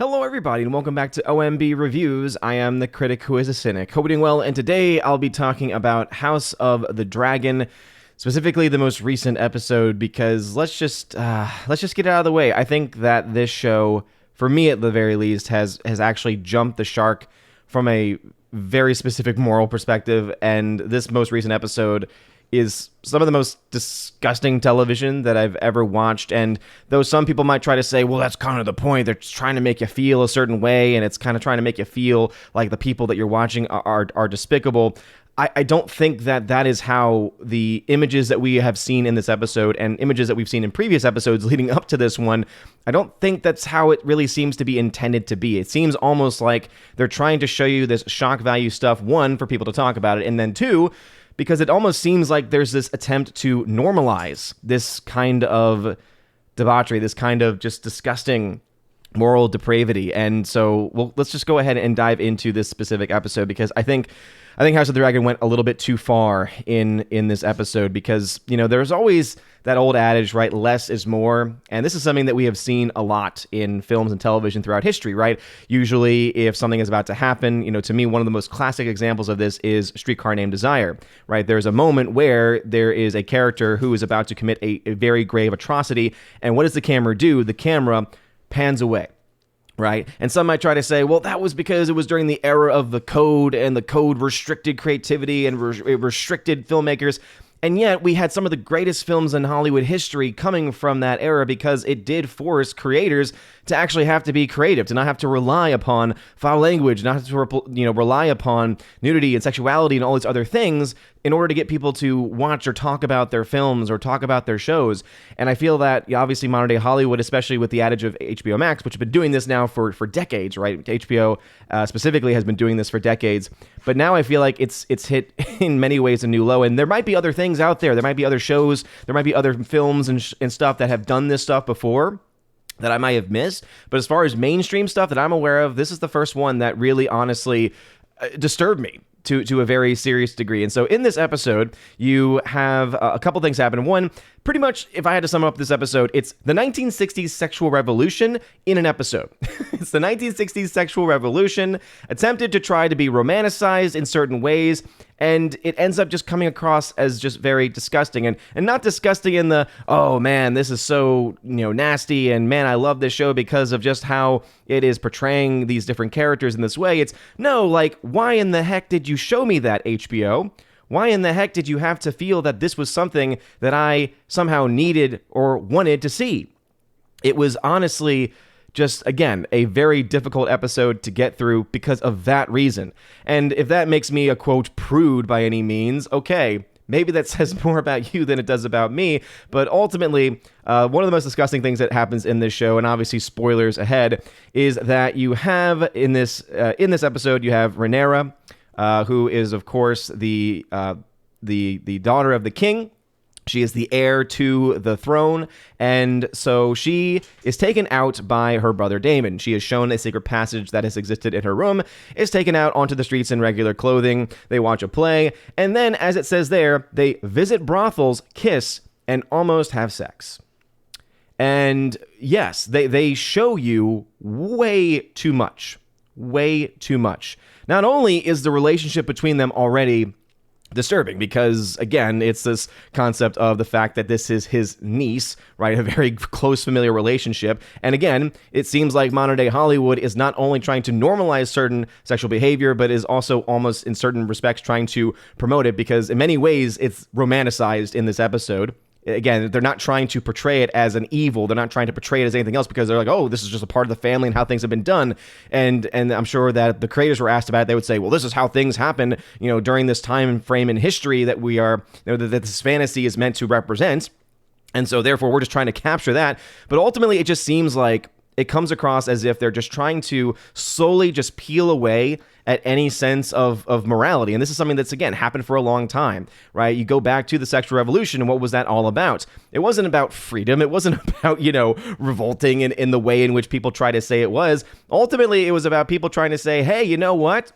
Hello everybody and welcome back to OMB Reviews. I am the critic who is a cynic. Hope you're doing well, and today I'll be talking about House of the Dragon, specifically the most recent episode, because let's just get it out of the way. I think that this show, for me at the very least, has actually jumped the shark from a very specific moral perspective, and this most recent episode is some of the most disgusting television that I've ever watched. And though some people might try to say, well, that's kind of the point, they're just trying to make you feel a certain way, and it's kind of trying to make you feel like the people that you're watching are despicable, I don't think that is how the images that we have seen in this episode and images that we've seen in previous episodes leading up to this one, I don't think that's how it really seems to be intended to be. It seems almost like they're trying to show you this shock value stuff, one, for people to talk about it, and then two, because it almost seems like there's this attempt to normalize this kind of debauchery, this kind of just disgusting moral depravity. And so, well, let's just go ahead and dive into this specific episode, because I think House of the Dragon went a little bit too far in this episode, because, you know, there's always that old adage, right? Less is more. And this is something that we have seen a lot in films and television throughout history, right? Usually if something is about to happen, you know, to me, one of the most classic examples of this is Streetcar Named Desire, right? There's a moment where there is a character who is about to commit a very grave atrocity. And what does the camera do? The camera pans away. Right? And some might try to say, well, that was because it was during the era of the code, and the code restricted creativity and it restricted filmmakers. And yet we had some of the greatest films in Hollywood history coming from that era, because it did force creators to actually have to be creative, to not have to rely upon foul language, not have to rely upon nudity and sexuality and all these other things in order to get people to watch or talk about their films or talk about their shows. And I feel that, obviously, modern day Hollywood, especially with the adage of HBO Max, which has been doing this now for decades, right? HBO specifically has been doing this for decades. But now I feel like it's hit in many ways a new low. And there might be other things out there. There might be other shows. There might be other films and stuff that have done this stuff before that I might have missed. But as far as mainstream stuff that I'm aware of, this is the first one that really honestly disturbed me to a very serious degree. And so in this episode, you have a couple things happen. One, pretty much, if I had to sum up this episode, it's the 1960s sexual revolution in an episode. It's the 1960s sexual revolution attempted to try to be romanticized in certain ways, and it ends up just coming across as just very disgusting, and not disgusting in the, oh man, this is so, nasty, and man, I love this show because of just how it is portraying these different characters in this way. It's, no, like, why in the heck did you show me that, HBO? Why in the heck did you have to feel that this was something that I somehow needed or wanted to see? It was honestly just, again, a very difficult episode to get through because of that reason. And if that makes me a, quote, prude by any means, okay, maybe that says more about you than it does about me. But ultimately, one of the most disgusting things that happens in this show, and obviously spoilers ahead, is that you have in this episode, you have Rhaenyra, who is, of course, the daughter of the king. She is the heir to the throne, and so she is taken out by her brother Daemon. She is shown a secret passage that has existed in her room, is taken out onto the streets in regular clothing. They watch a play, and then, as it says there, they visit brothels, kiss, and almost have sex. And yes, they show you way too much. Way too much. Not only is the relationship between them already disturbing, because, again, it's this concept of the fact that this is his niece, right? A very close familiar relationship. And again, it seems like modern day Hollywood is not only trying to normalize certain sexual behavior, but is also almost in certain respects trying to promote it, because in many ways it's romanticized in this episode. Again, they're not trying to portray it as an evil. They're not trying to portray it as anything else, because they're like, oh, this is just a part of the family and how things have been done. And I'm sure that the creators were asked about it. They would say, well, this is how things happen, during this time frame in history that we are, that this fantasy is meant to represent. And so therefore, we're just trying to capture that. But ultimately, it just seems like it comes across as if they're just trying to slowly just peel away at any sense of morality. And this is something that's, again, happened for a long time, right? You go back to the sexual revolution, and what was that all about? It wasn't about freedom. It wasn't about, revolting in the way in which people try to say it was. Ultimately, it was about people trying to say, hey, you know what?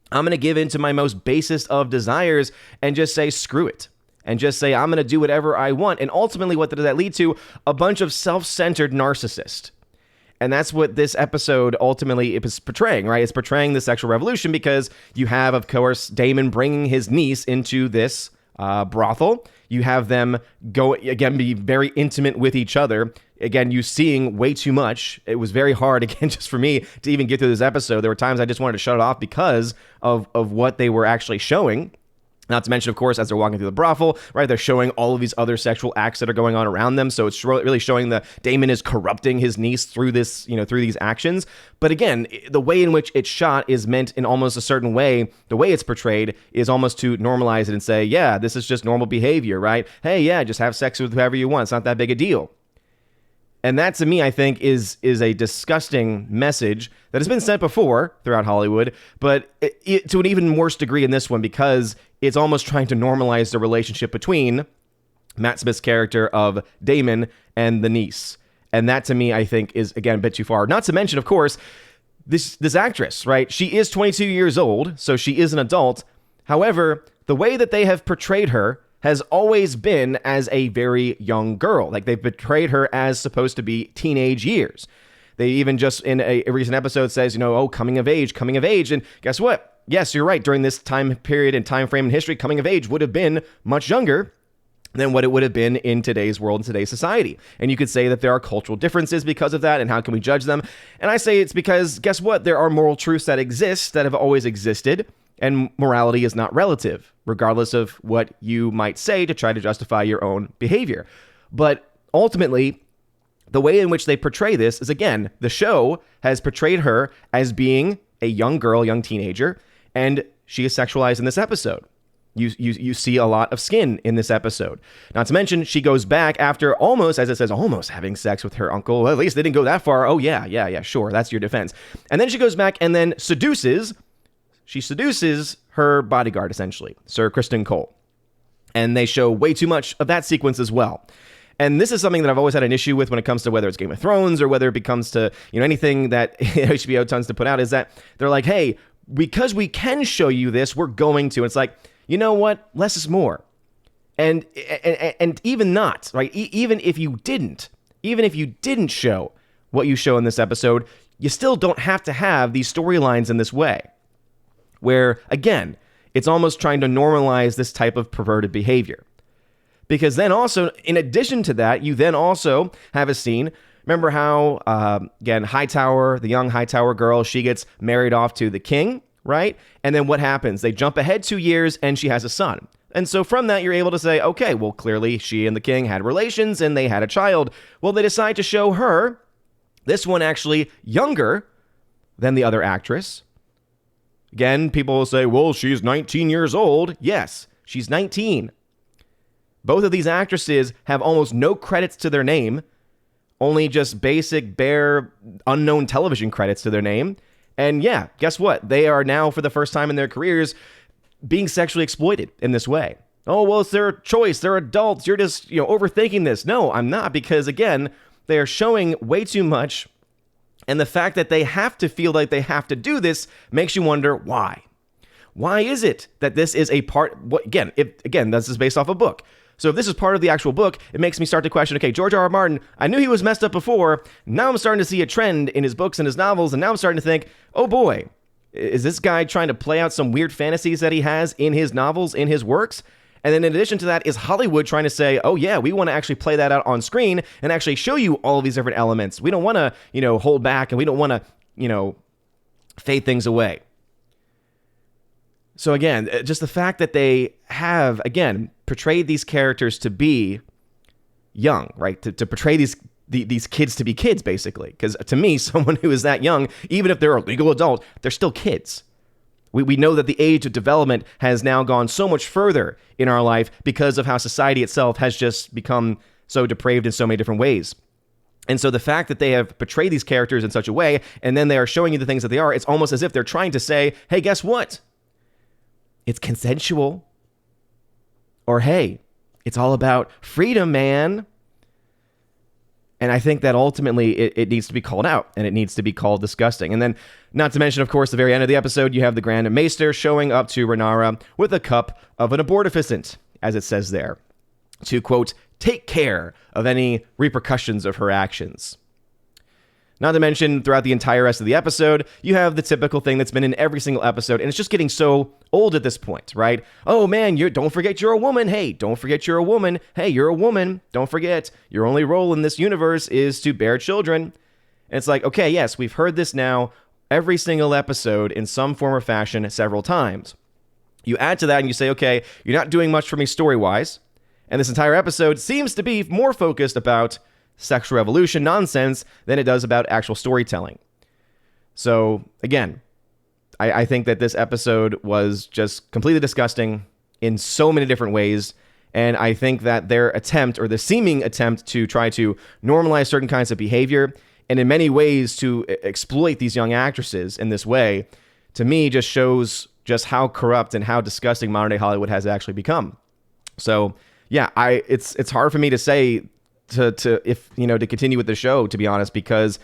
I'm going to give in to my most basest of desires and just say, screw it. And just say, I'm going to do whatever I want. And ultimately, what does that lead to? A bunch of self-centered narcissists. And that's what this episode ultimately is portraying, right? It's portraying the sexual revolution because you have, of course, Damon bringing his niece into this brothel. You have them go, again, be very intimate with each other. Again, you seeing way too much. It was very hard, again, just for me to even get through this episode. There were times I just wanted to shut it off because of what they were actually showing. Not to mention, of course, as they're walking through the brothel, right, they're showing all of these other sexual acts that are going on around them. So it's really showing that Damon is corrupting his niece through this, through these actions. But again, the way in which it's shot is meant in almost a certain way. The way it's portrayed is almost to normalize it and say, yeah, this is just normal behavior, right? Hey, yeah, just have sex with whoever you want. It's not that big a deal. And that, to me, I think, is a disgusting message that has been sent before throughout Hollywood, but to an even worse degree in this one, because it's almost trying to normalize the relationship between Matt Smith's character of Damon and the niece. And that, to me, I think, is, again, a bit too far. Not to mention, of course, this actress, right? She is 22 years old, so she is an adult. However, the way that they have portrayed her has always been as a very young girl. Like, they've portrayed her as supposed to be teenage years. They even just in a recent episode says, coming of age. And guess what? Yes, you're right. During this time period and time frame in history, coming of age would have been much younger than what it would have been in today's world and today's society. And you could say that there are cultural differences because of that, and how can we judge them? And I say it's because, guess what? There are moral truths that exist, that have always existed, and morality is not relative, regardless of what you might say to try to justify your own behavior. But ultimately, the way in which they portray this is, again, the show has portrayed her as being a young girl, young teenager, and she is sexualized in this episode. You see a lot of skin in this episode. Not to mention, she goes back after almost, as it says, almost having sex with her uncle. Well, at least they didn't go that far. Oh, yeah, sure, that's your defense. And then she goes back and then seduces her bodyguard, essentially, Sir Kristen Cole. And they show way too much of that sequence as well. And this is something that I've always had an issue with when it comes to whether it's Game of Thrones or whether it comes to, anything that HBO tends to put out, is that they're like, hey, because we can show you this, we're going to. It's like, you know what? Less is more. And even not, right? Even if you didn't show what you show in this episode, you still don't have to have these storylines in this way, where, again, it's almost trying to normalize this type of perverted behavior. Because then also, in addition to that, you then also have a scene. Remember how, again, Hightower, the young Hightower girl, she gets married off to the king, right? And then what happens? They jump ahead 2 years and she has a son. And so from that, you're able to say, okay, well, clearly she and the king had relations and they had a child. Well, they decide to show her, this one actually younger than the other actress. Again, people will say, well, she's 19 years old. Yes, she's 19. Both of these actresses have almost no credits to their name, only just basic, bare, unknown television credits to their name. And yeah, guess what? They are now, for the first time in their careers, being sexually exploited in this way. Oh, well, it's their choice. They're adults. You're just, overthinking this. No, I'm not, because again, they are showing way too much. And the fact that they have to feel like they have to do this makes you wonder why. Why is it that this is a part? Again, this is based off a book. So if this is part of the actual book, it makes me start to question, okay, George R.R. Martin, I knew he was messed up before. Now I'm starting to see a trend in his books and his novels. And now I'm starting to think, oh boy, is this guy trying to play out some weird fantasies that he has in his novels, in his works? And then in addition to that, is Hollywood trying to say, oh yeah, we want to actually play that out on screen and actually show you all of these different elements. We don't want to, hold back, and we don't want to, fade things away. So again, just the fact that they have, again, portrayed these characters to be young, right? To portray these kids to be kids, basically. Because to me, someone who is that young, even if they're a legal adult, they're still kids. We know that the age of development has now gone so much further in our life because of how society itself has just become so depraved in so many different ways. And so the fact that they have portrayed these characters in such a way, and then they are showing you the things that they are, it's almost as if they're trying to say, hey, guess what? It's consensual. Or, hey, it's all about freedom, man. And I think that ultimately it needs to be called out, and it needs to be called disgusting. And then, not to mention, of course, the very end of the episode, you have the Grand Maester showing up to Rhaenyra with a cup of an abortifacient, as it says there, to, quote, take care of any repercussions of her actions. Not to mention, throughout the entire rest of the episode, you have the typical thing that's been in every single episode, and it's just getting so old at this point, right? Oh man, don't forget you're a woman. Hey, don't forget you're a woman. Hey, you're a woman. Don't forget, your only role in this universe is to bear children. And it's like, okay, yes, we've heard this now every single episode in some form or fashion several times. You add to that and you say, okay, you're not doing much for me story-wise, and this entire episode seems to be more focused about sexual revolution nonsense than it does about actual storytelling. So again, I think that this episode was just completely disgusting in so many different ways. And I think that their attempt, or the seeming attempt, to try to normalize certain kinds of behavior, and in many ways to exploit these young actresses in this way, to me just shows just how corrupt and how disgusting modern day Hollywood has actually become. So yeah, it's hard for me to say to continue with the show, to be honest, because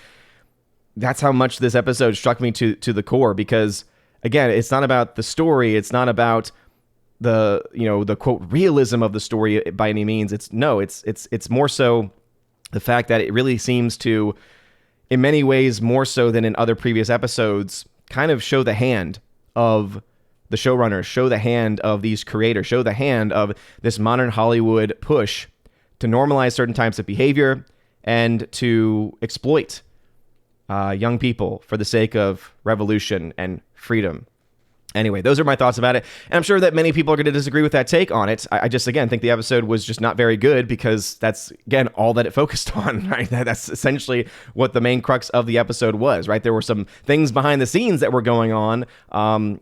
that's how much this episode struck me to the core. Because again, it's not about the story, it's not about the quote realism of the story by any means. It's more so the fact that it really seems to, in many ways more so than in other previous episodes, kind of show the hand of the showrunners, show the hand of these creators, show the hand of this modern Hollywood push to normalize certain types of behavior and to exploit young people for the sake of revolution and freedom. Anyway, those are my thoughts about it. And I'm sure that many people are going to disagree with that take on it. I just, again, think the episode was just not very good because that's, again, all that it focused on, right? That's essentially what the main crux of the episode was, right? There were some things behind the scenes that were going on,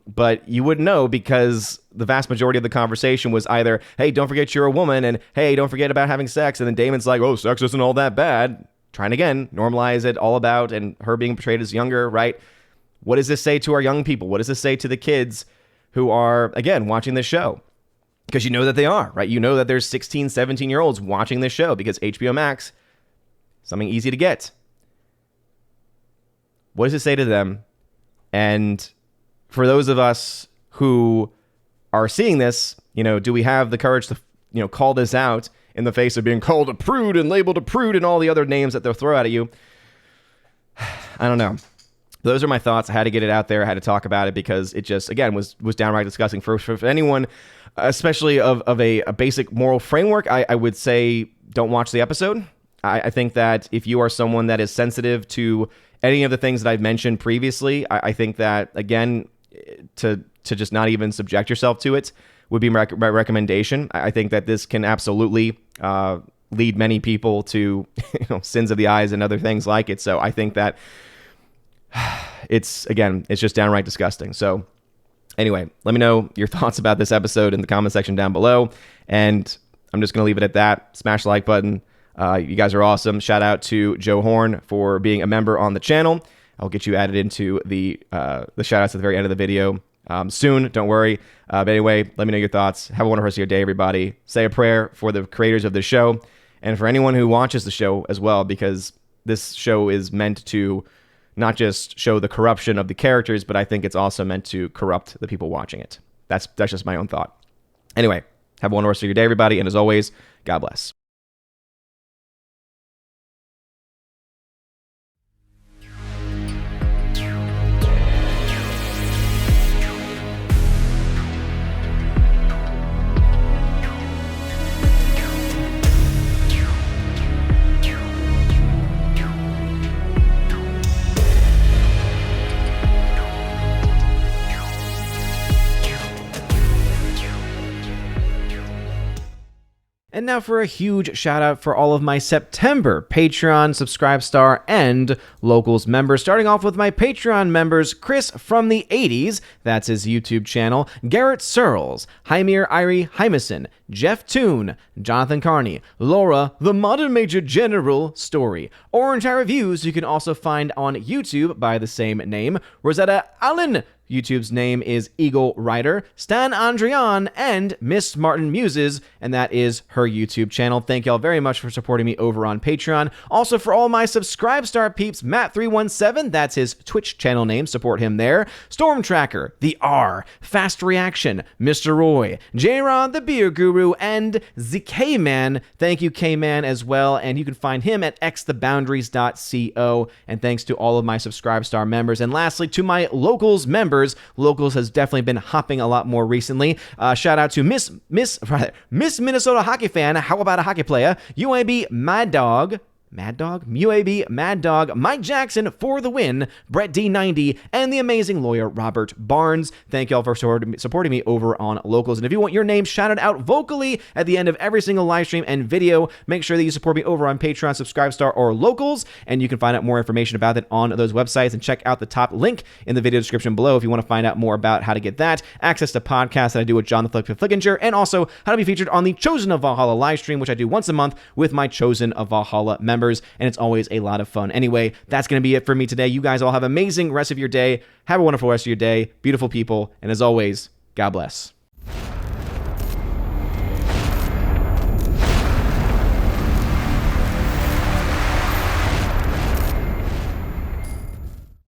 but you wouldn't know because the vast majority of the conversation was either, hey, don't forget you're a woman, and hey, don't forget about having sex. And then Damon's like, oh, sex isn't all that bad. Trying to, again, normalize it all about, and her being portrayed as younger, right? What does this say to our young people? What does this say to the kids who are, again, watching this show? Because you know that they are, right? You know that there's 16, 17-year-olds watching this show because HBO Max, something easy to get. What does it say to them? And for those of us who are seeing this, do we have the courage to, call this out in the face of being called a prude and labeled a prude and all the other names that they'll throw at you? I don't know. Those are my thoughts. I had to get it out there. I had to talk about it because it just, again, was downright disgusting. For anyone, especially of a basic moral framework, I would say don't watch the episode. I think that if you are someone that is sensitive to any of the things that I've mentioned previously, I think that, again, to just not even subject yourself to it would be my recommendation. I think that this can absolutely lead many people to sins of the eyes and other things like it. So I think that it's just downright disgusting. So anyway, let me know your thoughts about this episode in the comment section down below. And I'm just going to leave it at that. Smash the like button. You guys are awesome. Shout out to Joe Horn for being a member on the channel. I'll get you added into the shout outs at the very end of the video soon. Don't worry. But anyway, let me know your thoughts. Have a wonderful rest of your day, everybody. Say a prayer for the creators of the show and for anyone who watches the show as well, because this show is meant to not just show the corruption of the characters, but I think it's also meant to corrupt the people watching it. That's just my own thought. Anyway, have a wonderful rest of your day, everybody, and as always, God bless. And now for a huge shout out for all of my September Patreon, Subscribestar, and Locals members. Starting off with my Patreon members, Chris from the 80s, that's his YouTube channel, Garrett Searles, Hymir Irie Hymason, Jeff Toon, Jonathan Carney, Laura, the Modern Major General Story, Orange Eye Reviews you can also find on YouTube by the same name, Rosetta Allen, YouTube's name is Eagle Rider, Stan Andrian, and Miss Martin Muses, and that is her YouTube channel. Thank y'all very much for supporting me over on Patreon. Also, for all my Subscribestar peeps, Matt317, that's his Twitch channel name, support him there. Storm Tracker, The R, Fast Reaction, Mr. Roy, J-Rod the Beer Guru, and the K-Man. Thank you, K-Man, as well, and you can find him at xtheboundaries.co, and thanks to all of my Subscribestar members. And lastly, to my Locals members, Locals has definitely been hopping a lot more recently. Shout out to Miss Minnesota Hockey Fan, How About a Hockey Player, UAB UAB Mad Dog, Mike Jackson for the win, Brett D90, and the amazing lawyer Robert Barnes. Thank y'all for supporting me over on Locals. And if you want your name shouted out vocally at the end of every single live stream and video, make sure that you support me over on Patreon, Subscribestar, or Locals. And you can find out more information about it on those websites, and check out the top link in the video description below if you want to find out more about how to get that, access to podcasts that I do with John the Flickinger, and also how to be featured on the Chosen of Valhalla live stream, which I do once a month with my Chosen of Valhalla members. And it's always a lot of fun. Anyway, that's going to be it for me today. You guys all have an amazing rest of your day. Have a wonderful rest of your day. Beautiful people. And as always, God bless.